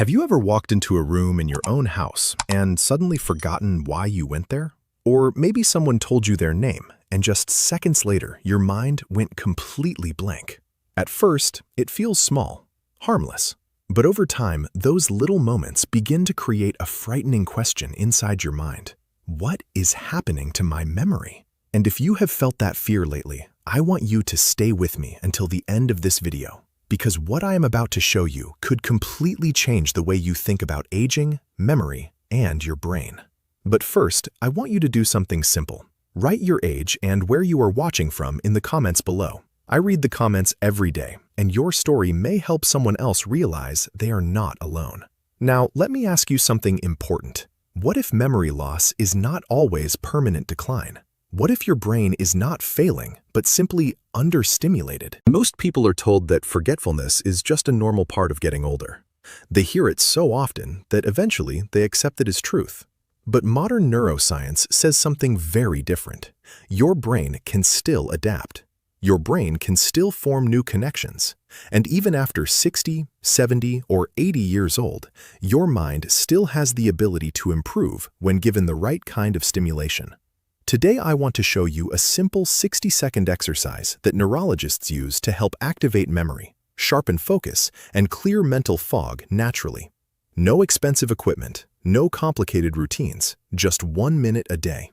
Have you ever walked into a room in your own house and suddenly forgotten why you went there? Or maybe someone told you their name, and just seconds later, your mind went completely blank. At first, it feels small, harmless. But over time, those little moments begin to create a frightening question inside your mind. What is happening to my memory? And if you have felt that fear lately, I want you to stay with me until the end of this video, because what I am about to show you could completely change the way you think about aging, memory, and your brain. But first, I want you to do something simple. Write your age and where you are watching from in the comments below. I read the comments every day, and your story may help someone else realize they are not alone. Now, let me ask you something important. What if memory loss is not always permanent decline? What if your brain is not failing, but simply understimulated? Most people are told that forgetfulness is just a normal part of getting older. They hear it so often that eventually they accept it as truth. But modern neuroscience says something very different. Your brain can still adapt. Your brain can still form new connections. And even after 60, 70, or 80 years old, your mind still has the ability to improve when given the right kind of stimulation. Today, I want to show you a simple 60-second exercise that neurologists use to help activate memory, sharpen focus, and clear mental fog naturally. No expensive equipment, no complicated routines, just 1 minute a day.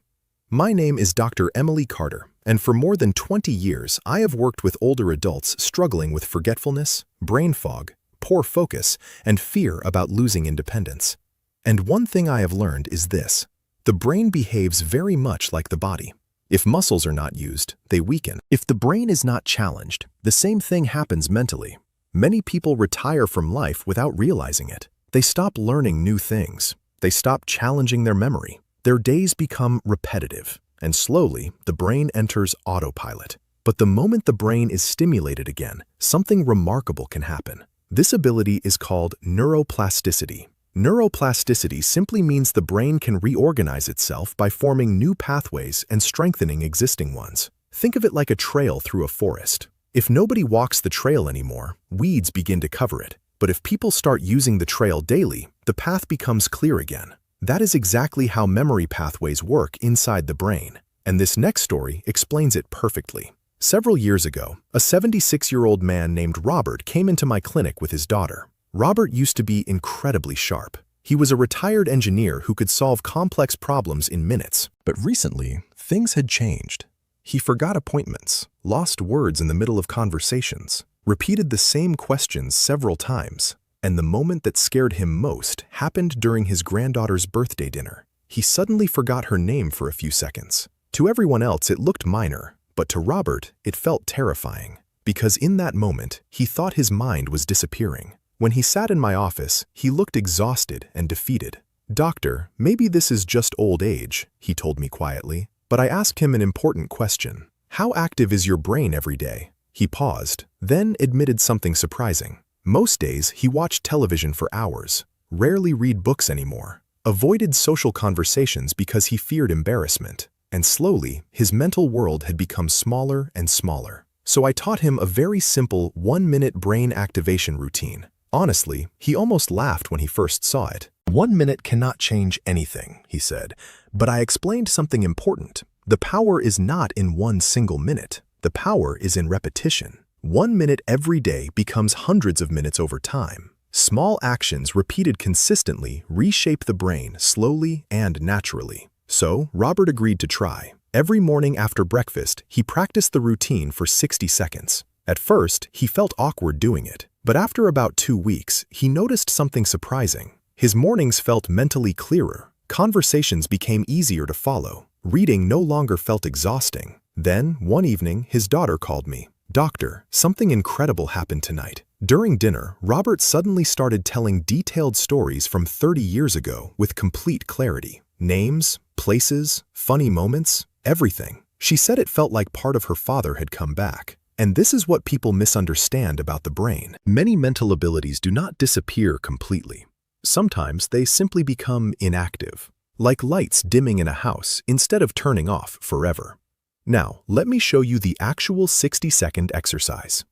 My name is Dr. Emily Carter, and for more than 20 years, I have worked with older adults struggling with forgetfulness, brain fog, poor focus, and fear about losing independence. And one thing I have learned is this. The brain behaves very much like the body. If muscles are not used, they weaken. If the brain is not challenged, the same thing happens mentally. Many people retire from life without realizing it. They stop learning new things. They stop challenging their memory. Their days become repetitive, and slowly, the brain enters autopilot. But the moment the brain is stimulated again, something remarkable can happen. This ability is called neuroplasticity. Neuroplasticity simply means the brain can reorganize itself by forming new pathways and strengthening existing ones. Think of it like a trail through a forest. If nobody walks the trail anymore, weeds begin to cover it. But if people start using the trail daily, the path becomes clear again. That is exactly how memory pathways work inside the brain. And this next story explains it perfectly. Several years ago, a 76-year-old man named Robert came into my clinic with his daughter. Robert used to be incredibly sharp. He was a retired engineer who could solve complex problems in minutes. But recently, things had changed. He forgot appointments, lost words in the middle of conversations, repeated the same questions several times, and the moment that scared him most happened during his granddaughter's birthday dinner. He suddenly forgot her name for a few seconds. To everyone else, it looked minor, but to Robert, it felt terrifying, because in that moment, he thought his mind was disappearing. When he sat in my office, he looked exhausted and defeated. "Doctor, maybe this is just old age," he told me quietly, but I asked him an important question. "How active is your brain every day?" He paused, then admitted something surprising. Most days, he watched television for hours, rarely read books anymore, avoided social conversations because he feared embarrassment, and slowly, his mental world had become smaller and smaller. So I taught him a very simple 1-minute brain activation routine. Honestly, he almost laughed when he first saw it. 1 minute cannot change anything, he said, but I explained something important. The power is not in one single minute. The power is in repetition. 1 minute every day becomes hundreds of minutes over time. Small actions repeated consistently reshape the brain slowly and naturally. So, Robert agreed to try. Every morning after breakfast, he practiced the routine for 60 seconds. At first, he felt awkward doing it, but after about 2 weeks, he noticed something surprising. His mornings felt mentally clearer. Conversations became easier to follow. Reading no longer felt exhausting. Then, one evening, his daughter called me. "Doctor, something incredible happened tonight." During dinner, Robert suddenly started telling detailed stories from 30 years ago with complete clarity. Names, places, funny moments, everything. She said it felt like part of her father had come back. And this is what people misunderstand about the brain. Many mental abilities do not disappear completely. Sometimes they simply become inactive, like lights dimming in a house instead of turning off forever. Now, let me show you the actual 60-second exercise.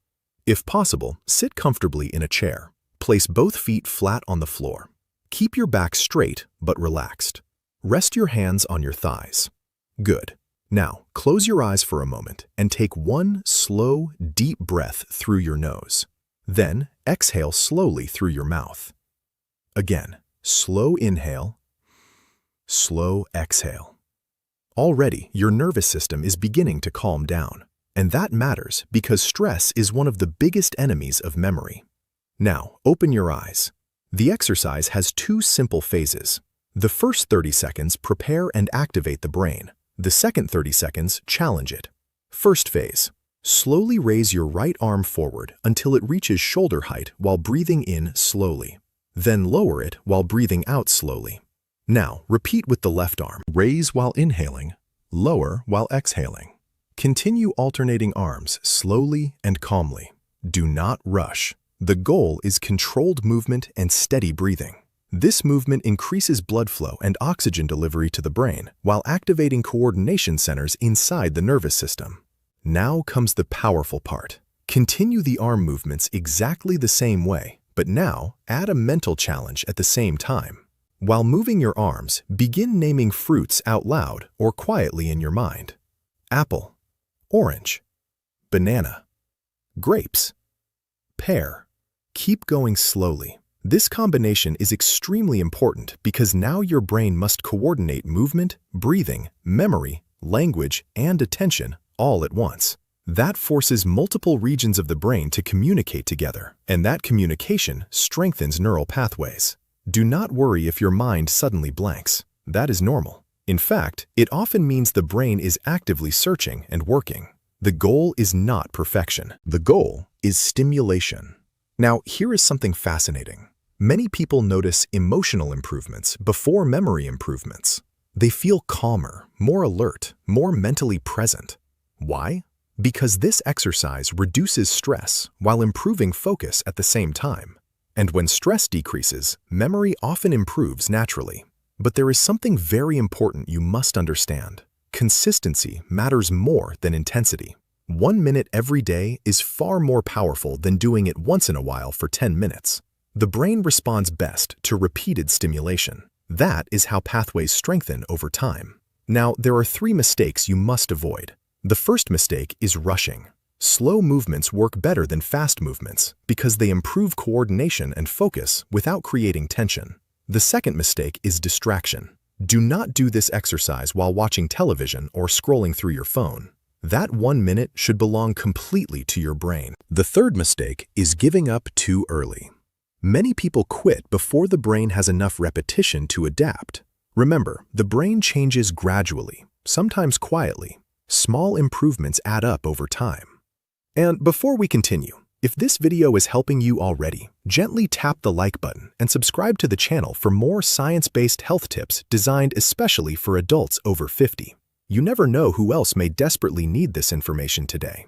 If possible, sit comfortably in a chair. Place both feet flat on the floor. Keep your back straight but relaxed. Rest your hands on your thighs. Good. Now, close your eyes for a moment and take one slow, deep breath through your nose. Then, exhale slowly through your mouth. Again, slow inhale, slow exhale. Already, your nervous system is beginning to calm down. And that matters because stress is one of the biggest enemies of memory. Now, open your eyes. The exercise has two simple phases. The first 30 seconds prepare and activate the brain. The second 30 seconds challenge it. First phase. Slowly raise your right arm forward until it reaches shoulder height while breathing in slowly. Then lower it while breathing out slowly. Now, repeat with the left arm. Raise while inhaling, lower while exhaling. Continue alternating arms slowly and calmly. Do not rush. The goal is controlled movement and steady breathing. This movement increases blood flow and oxygen delivery to the brain while activating coordination centers inside the nervous system. Now comes the powerful part. Continue the arm movements exactly the same way, but now add a mental challenge at the same time. While moving your arms, begin naming fruits out loud or quietly in your mind. Apple, orange, banana, grapes, pear. Keep going slowly. This combination is extremely important because now your brain must coordinate movement, breathing, memory, language, and attention all at once. That forces multiple regions of the brain to communicate together, and that communication strengthens neural pathways. Do not worry if your mind suddenly blanks. That is normal. In fact, it often means the brain is actively searching and working. The goal is not perfection. The goal is stimulation. Now, here is something fascinating. Many people notice emotional improvements before memory improvements. They feel calmer, more alert, more mentally present. Why? Because this exercise reduces stress while improving focus at the same time. And when stress decreases, memory often improves naturally. But there is something very important you must understand. Consistency matters more than intensity. 1 minute every day is far more powerful than doing it once in a while for 10 minutes. The brain responds best to repeated stimulation. That is how pathways strengthen over time. Now, there are 3 mistakes you must avoid. The first mistake is rushing. Slow movements work better than fast movements because they improve coordination and focus without creating tension. The second mistake is distraction. Do not do this exercise while watching television or scrolling through your phone. That 1 minute should belong completely to your brain. The third mistake is giving up too early. Many people quit before the brain has enough repetition to adapt. Remember, the brain changes gradually, sometimes quietly. Small improvements add up over time. And before we continue, if this video is helping you already, gently tap the like button and subscribe to the channel for more science-based health tips designed especially for adults over 50. You never know who else may desperately need this information today.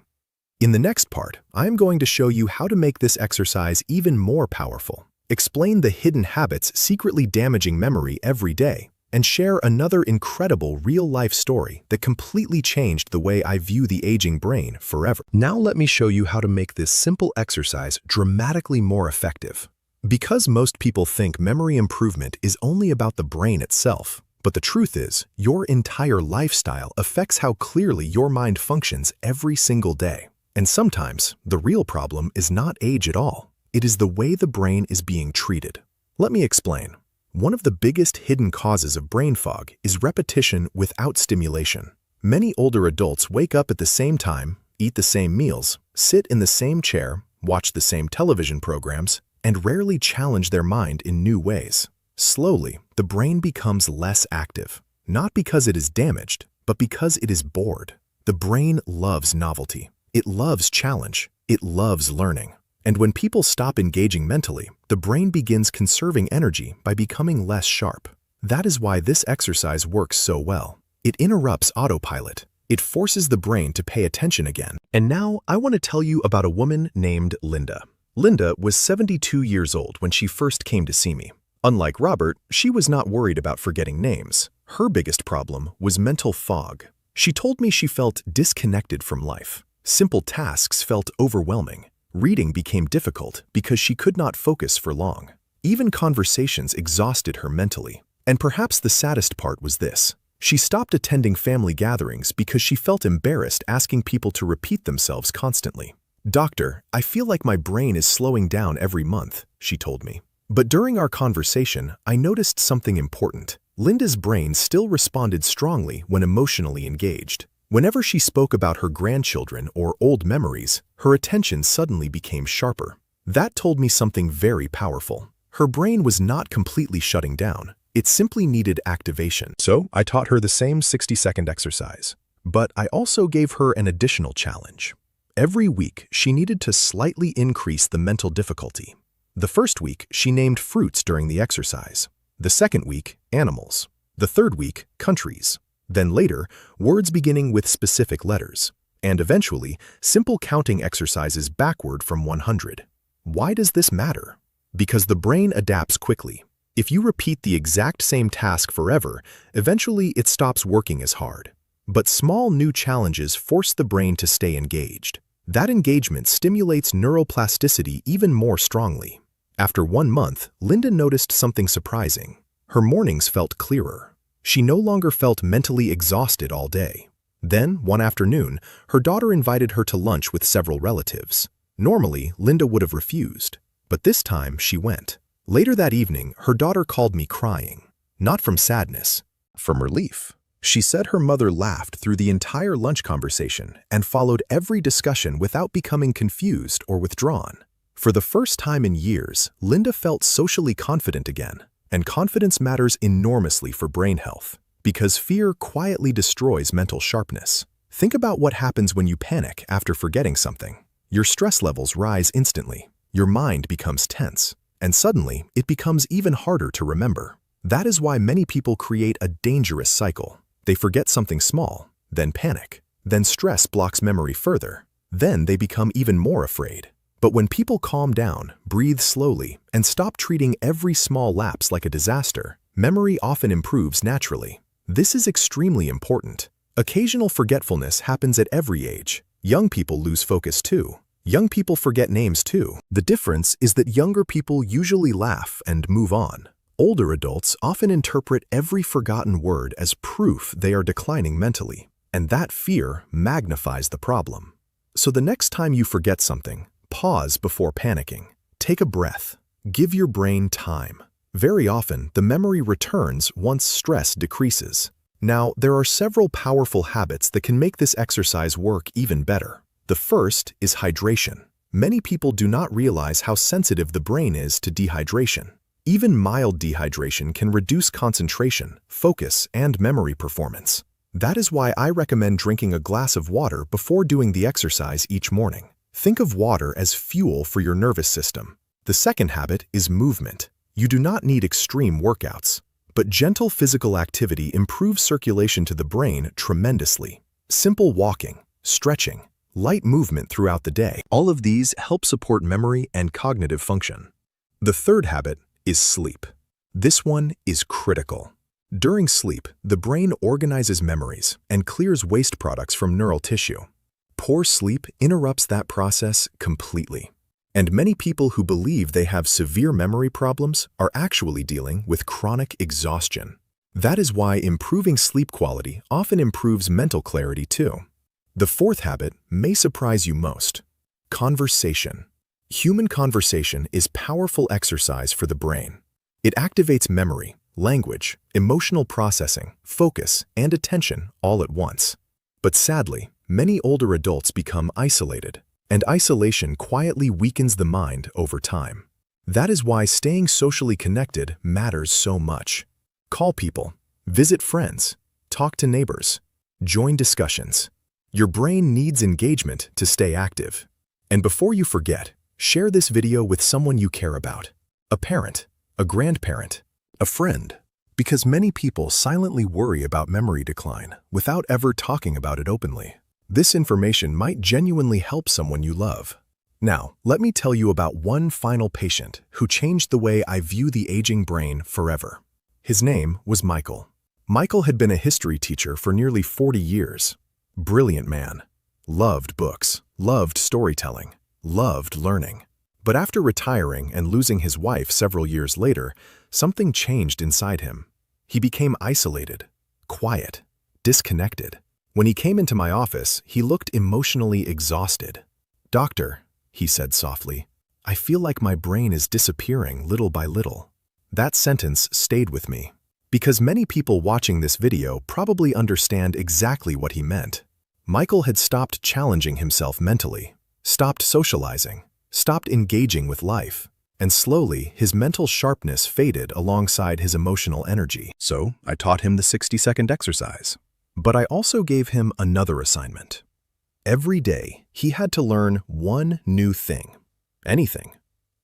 In the next part, I am going to show you how to make this exercise even more powerful, explain the hidden habits secretly damaging memory every day, and share another incredible real-life story that completely changed the way I view the aging brain forever. Now let me show you how to make this simple exercise dramatically more effective. Because most people think memory improvement is only about the brain itself, but the truth is, your entire lifestyle affects how clearly your mind functions every single day. And sometimes, the real problem is not age at all. It is the way the brain is being treated. Let me explain. One of the biggest hidden causes of brain fog is repetition without stimulation. Many older adults wake up at the same time, eat the same meals, sit in the same chair, watch the same television programs, and rarely challenge their mind in new ways. Slowly, the brain becomes less active, not because it is damaged, but because it is bored. The brain loves novelty. It loves challenge. It loves learning. And when people stop engaging mentally, the brain begins conserving energy by becoming less sharp. That is why this exercise works so well. It interrupts autopilot. It forces the brain to pay attention again. And now I want to tell you about a woman named Linda. Linda was 72 years old when she first came to see me. Unlike Robert, she was not worried about forgetting names. Her biggest problem was mental fog. She told me she felt disconnected from life. Simple tasks felt overwhelming. Reading became difficult because she could not focus for long. Even conversations exhausted her mentally. And perhaps the saddest part was this. She stopped attending family gatherings because she felt embarrassed asking people to repeat themselves constantly. "Doctor, I feel like my brain is slowing down every month," she told me. But during our conversation, I noticed something important. Linda's brain still responded strongly when emotionally engaged. Whenever she spoke about her grandchildren or old memories, her attention suddenly became sharper. That told me something very powerful. Her brain was not completely shutting down. It simply needed activation. So I taught her the same 60-second exercise. But I also gave her an additional challenge. Every week, she needed to slightly increase the mental difficulty. The first week, she named fruits during the exercise. The second week, animals. The third week, countries. Then later, words beginning with specific letters. And eventually, simple counting exercises backward from 100. Why does this matter? Because the brain adapts quickly. If you repeat the exact same task forever, eventually it stops working as hard. But small new challenges force the brain to stay engaged. That engagement stimulates neuroplasticity even more strongly. After 1 month, Linda noticed something surprising. Her mornings felt clearer. She no longer felt mentally exhausted all day. Then, one afternoon, her daughter invited her to lunch with several relatives. Normally, Linda would have refused, but this time she went. Later that evening, her daughter called me crying. Not from sadness, from relief. She said her mother laughed through the entire lunch conversation and followed every discussion without becoming confused or withdrawn. For the first time in years, Linda felt socially confident again. And confidence matters enormously for brain health, because fear quietly destroys mental sharpness. Think about what happens when you panic after forgetting something. Your stress levels rise instantly, your mind becomes tense, and suddenly it becomes even harder to remember. That is why many people create a dangerous cycle. They forget something small, then panic, then stress blocks memory further, then they become even more afraid. But when people calm down, breathe slowly, and stop treating every small lapse like a disaster, memory often improves naturally. This is extremely important. Occasional forgetfulness happens at every age. Young people lose focus too. Young people forget names too. The difference is that younger people usually laugh and move on. Older adults often interpret every forgotten word as proof they are declining mentally, and that fear magnifies the problem. So the next time you forget something, pause before panicking. Take a breath. Give your brain time. Very often, the memory returns once stress decreases. Now, there are several powerful habits that can make this exercise work even better. The first is hydration. Many people do not realize how sensitive the brain is to dehydration. Even mild dehydration can reduce concentration, focus, and memory performance. That is why I recommend drinking a glass of water before doing the exercise each morning. Think of water as fuel for your nervous system. The second habit is movement. You do not need extreme workouts, but gentle physical activity improves circulation to the brain tremendously. Simple walking, stretching, light movement throughout the day, all of these help support memory and cognitive function. The third habit is sleep. This one is critical. During sleep, the brain organizes memories and clears waste products from neural tissue. Poor sleep interrupts that process completely. And many people who believe they have severe memory problems are actually dealing with chronic exhaustion. That is why improving sleep quality often improves mental clarity too. The fourth habit may surprise you most. Conversation. Human conversation is powerful exercise for the brain. It activates memory, language, emotional processing, focus, and attention all at once. But sadly, many older adults become isolated, and isolation quietly weakens the mind over time. That is why staying socially connected matters so much. Call people, visit friends, talk to neighbors, join discussions. Your brain needs engagement to stay active. And before you forget, share this video with someone you care about. A parent, a grandparent, a friend. Because many people silently worry about memory decline without ever talking about it openly. This information might genuinely help someone you love. Now, let me tell you about one final patient who changed the way I view the aging brain forever. His name was Michael. Michael had been a history teacher for nearly 40 years. Brilliant man. Loved books, loved storytelling. loved learning. But after retiring and losing his wife several years later, something changed inside him. He became isolated, quiet, disconnected. When he came into my office, he looked emotionally exhausted. "Doctor," he said softly, "I feel like my brain is disappearing little by little." That sentence stayed with me, because many people watching this video probably understand exactly what he meant. Michael had stopped challenging himself mentally, stopped socializing, stopped engaging with life, and slowly his mental sharpness faded alongside his emotional energy. So I taught him the 60-second exercise. But I also gave him another assignment. Every day, he had to learn one new thing. Anything.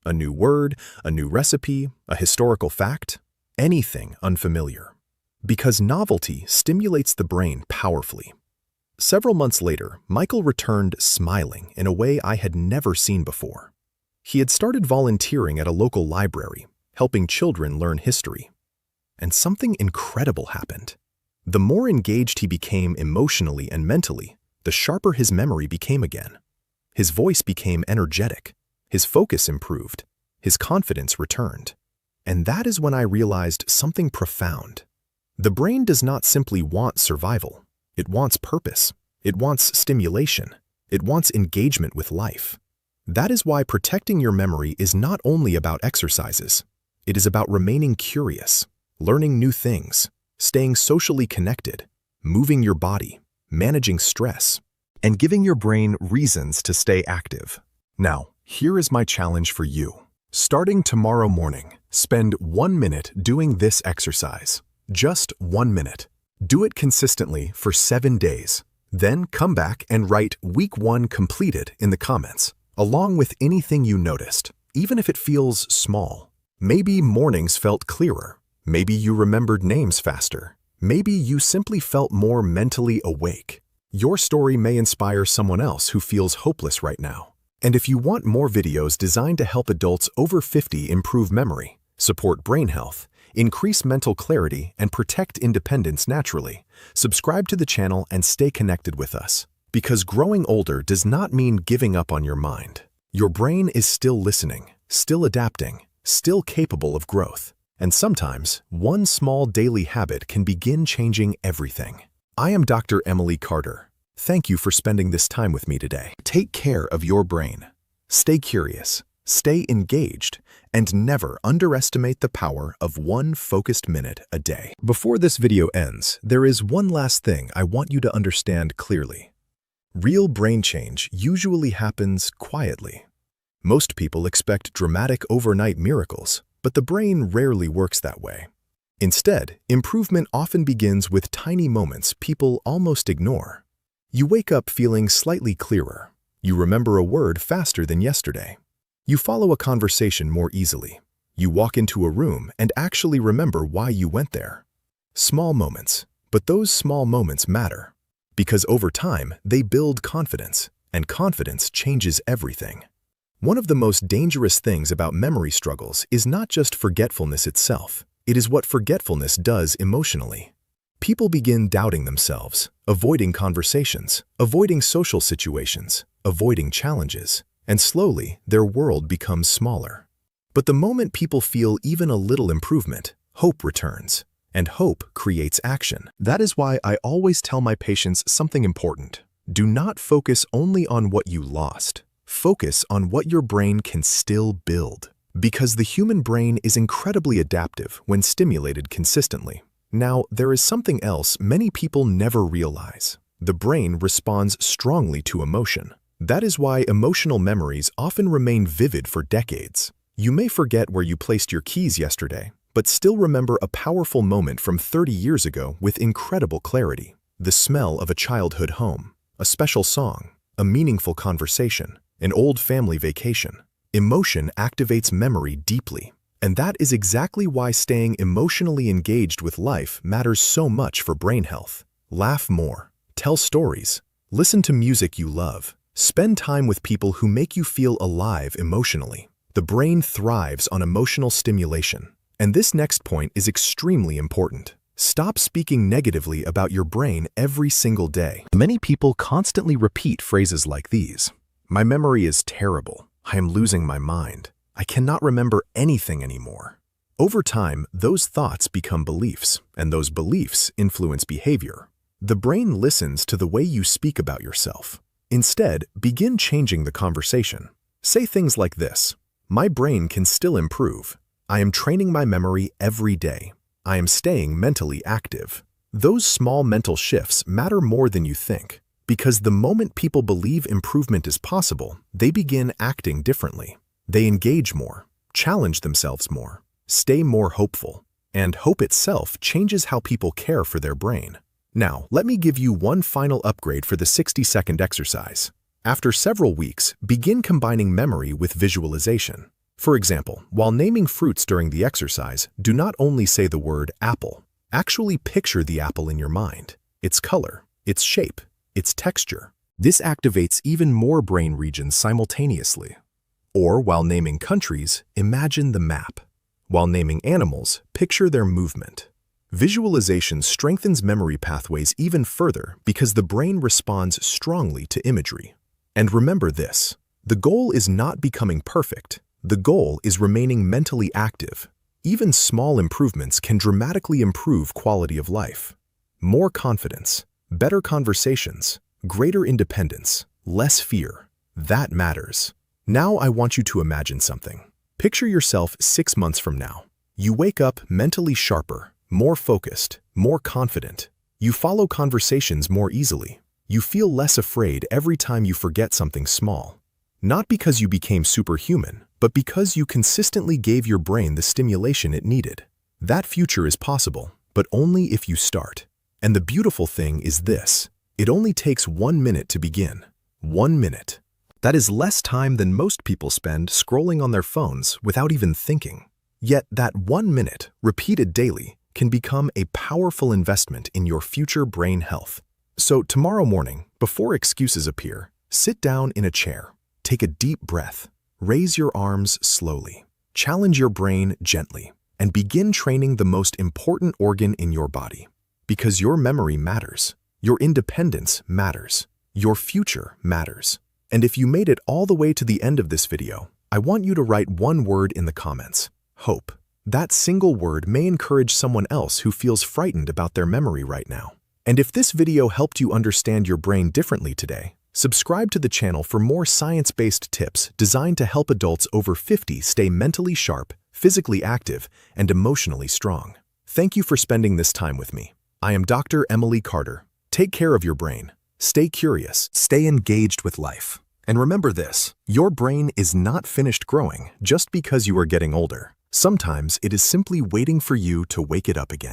A new word, a new recipe, a historical fact, anything unfamiliar. Because novelty stimulates the brain powerfully. Several months later, Michael returned smiling in a way I had never seen before. He had started volunteering at a local library, helping children learn history. And something incredible happened. The more engaged he became emotionally and mentally, the sharper his memory became again. His voice became energetic, his focus improved, his confidence returned. And that is when I realized something profound. The brain does not simply want survival. It wants purpose. It wants stimulation. It wants engagement with life. That is why protecting your memory is not only about exercises. It is about remaining curious, learning new things, staying socially connected, moving your body, managing stress, and giving your brain reasons to stay active. Now, here is my challenge for you. Starting tomorrow morning, spend 1 minute doing this exercise. Just 1 minute. Do it consistently for 7 days. Then come back and write week 1 completed in the comments, along with anything you noticed, even if it feels small. Maybe mornings felt clearer. Maybe you remembered names faster. Maybe you simply felt more mentally awake. Your story may inspire someone else who feels hopeless right now. And if you want more videos designed to help adults over 50 improve memory, support brain health, increase mental clarity, and protect independence naturally, subscribe to the channel and stay connected with us. Because growing older does not mean giving up on your mind. Your brain is still listening, still adapting, still capable of growth. And sometimes, one small daily habit can begin changing everything. I am Dr. Emily Carter. Thank you for spending this time with me today. Take care of your brain. Stay curious, stay engaged, and never underestimate the power of one focused minute a day. Before this video ends, there is one last thing I want you to understand clearly. Real brain change usually happens quietly. Most people expect dramatic overnight miracles, but the brain rarely works that way. Instead, improvement often begins with tiny moments people almost ignore. You wake up feeling slightly clearer. You remember a word faster than yesterday. You follow a conversation more easily. You walk into a room and actually remember why you went there. Small moments, but those small moments matter. Because over time, they build confidence, and confidence changes everything. One of the most dangerous things about memory struggles is not just forgetfulness itself. It is what forgetfulness does emotionally. People begin doubting themselves, avoiding conversations, avoiding social situations, avoiding challenges, and slowly their world becomes smaller. But the moment people feel even a little improvement, hope returns, and hope creates action. That is why I always tell my patients something important. Do not focus only on what you lost. Focus on what your brain can still build. Because the human brain is incredibly adaptive when stimulated consistently. Now, there is something else many people never realize. The brain responds strongly to emotion. That is why emotional memories often remain vivid for decades. You may forget where you placed your keys yesterday, but still remember a powerful moment from 30 years ago with incredible clarity. The smell of a childhood home, a special song, a meaningful conversation, an old family vacation. Emotion activates memory deeply. And that is exactly why staying emotionally engaged with life matters so much for brain health. Laugh more, tell stories, listen to music you love, spend time with people who make you feel alive emotionally. The brain thrives on emotional stimulation. And this next point is extremely important. Stop speaking negatively about your brain every single day. Many people constantly repeat phrases like these. My memory is terrible. I am losing my mind. I cannot remember anything anymore. Over time, those thoughts become beliefs, and those beliefs influence behavior. The brain listens to the way you speak about yourself. Instead, begin changing the conversation. Say things like this: "My brain can still improve. I am training my memory every day. I am staying mentally active." Those small mental shifts matter more than you think, because the moment people believe improvement is possible, they begin acting differently. They engage more, challenge themselves more, stay more hopeful, and hope itself changes how people care for their brain. Now, let me give you one final upgrade for the 60-second exercise. After several weeks, begin combining memory with visualization. For example, while naming fruits during the exercise, do not only say the word apple. Actually picture the apple in your mind, its color, its shape, its texture. This activates even more brain regions simultaneously. Or while naming countries, imagine the map. While naming animals, picture their movement. Visualization strengthens memory pathways even further because the brain responds strongly to imagery. And remember this: the goal is not becoming perfect. The goal is remaining mentally active. Even small improvements can dramatically improve quality of life. More confidence, better conversations, greater independence, less fear. That matters. Now I want you to imagine something. Picture yourself 6 months from now. You wake up mentally sharper, more focused, more confident. You follow conversations more easily. You feel less afraid every time you forget something small. Not because you became superhuman, but because you consistently gave your brain the stimulation it needed. That future is possible, but only if you start. And the beautiful thing is this: it only takes 1 minute to begin. 1 minute. That is less time than most people spend scrolling on their phones without even thinking. Yet that 1 minute, repeated daily, can become a powerful investment in your future brain health. So tomorrow morning, before excuses appear, sit down in a chair, take a deep breath, raise your arms slowly, challenge your brain gently, and begin training the most important organ in your body. Because your memory matters, your independence matters, your future matters. And if you made it all the way to the end of this video, I want you to write one word in the comments: hope. That single word may encourage someone else who feels frightened about their memory right now. And if this video helped you understand your brain differently today, subscribe to the channel for more science-based tips designed to help adults over 50 stay mentally sharp, physically active, and emotionally strong. Thank you for spending this time with me. I am Dr. Emily Carter. Take care of your brain. Stay curious, stay engaged with life. And remember this: your brain is not finished growing just because you are getting older. Sometimes it is simply waiting for you to wake it up again.